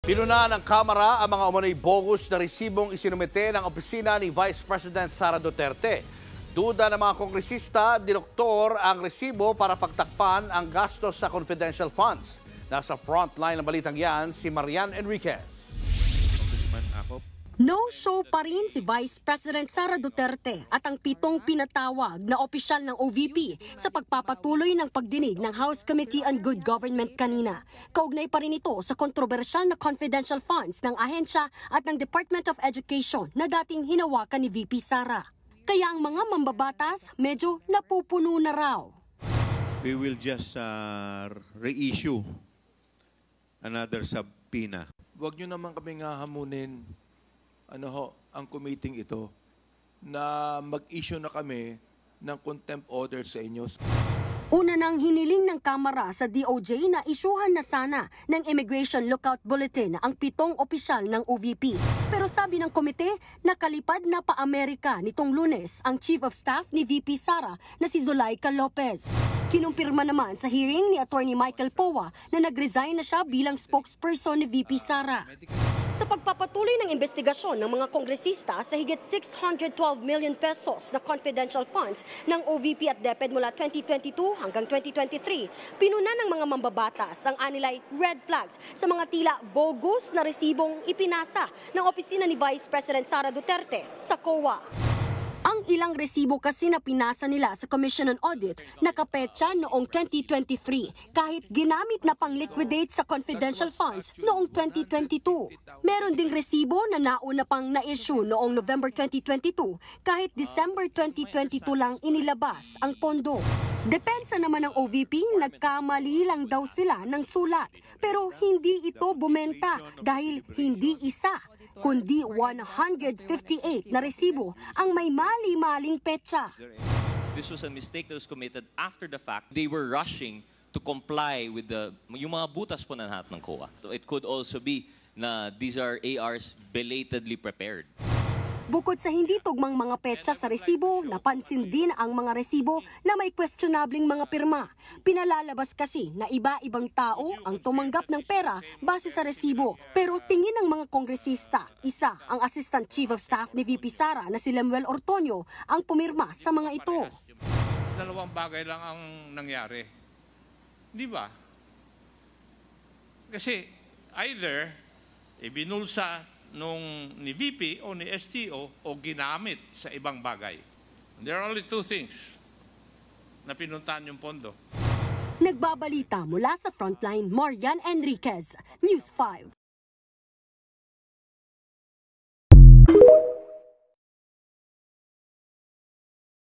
Pinuna ng Kamara ang mga umano'y bogus na resibong isinumite ng opisina ni Vice President Sara Duterte. Duda ng mga kongresista, dinoktor ang resibo para pagtakpan ang gastos sa confidential funds. Nasa frontline ng balitang yan si Marian Enriquez. No-show pa rin si Vice President Sara Duterte at ang 7 pinatawag na opisyal ng OVP sa pagpapatuloy ng pagdinig ng House Committee on Good Government kanina. Kaugnay pa rin ito sa kontrobersyal na confidential funds ng ahensya at ng Department of Education na dating hinawakan ni VP Sara. Kaya ang mga mambabatas medyo napupuno na raw. We will just reissue another subpoena. Huwag nyo naman kaming hahamunin ang committee ito na mag-issue na kami ng contempt order sa inyo. Una nang hiniling ng Kamara sa DOJ na isyuhan na sana ng Immigration Lookout Bulletin ang 7 opisyal ng OVP. Pero sabi ng komite, nakalipad na pa-Amerika nitong Lunes ang Chief of Staff ni VP Sara na si Zulaika Lopez. Kinumpirma naman sa hearing ni Attorney Michael Powa na nag-resign na siya bilang spokesperson ni VP Sara. Sa pagpapatuloy ng investigasyon ng mga kongresista sa higit 612 million pesos na confidential funds ng OVP at DepEd mula 2022 hanggang 2023, pinuna ng mga mambabatas ang anilay red flags sa mga tila bogus na resibong ipinasa ng opisina ni Vice President Sara Duterte sa COA. Ang ilang resibo kasi na pinasa nila sa Commission on Audit nakapetsa noong 2023 kahit ginamit na pang-liquidate sa confidential funds noong 2022. Meron ding resibo na nauna pang na-issue noong November 2022 kahit December 2022 lang inilabas ang pondo. Depensa naman ng OVP, nagkamali lang daw sila ng sulat pero hindi ito bumenta dahil hindi isa kundi 158 na resibo ang may mali-maling petsa. This was a mistake that was committed after the fact. They were rushing to comply with yung mga butas po na lahat ng COA. So it could also be na these are ARs belatedly prepared. Bukod sa hindi tugmang mga petsa sa resibo, napansin din ang mga resibo na may questionabling mga pirma. Pinalalabas kasi na iba-ibang tao ang tumanggap ng pera base sa resibo. Pero tingin ng mga kongresista, isa ang Assistant Chief of Staff ni VP Sara na si Lemuel Ortonio ang pumirma sa mga ito. Dalawang bagay lang ang nangyari. Di ba? Kasi either ibinulsa nung ni VP o ni STO o ginamit sa ibang bagay. There are only 2 things na pinuntahan yung pondo. Nagbabalita mula sa Frontline, Marian Enriquez, News 5.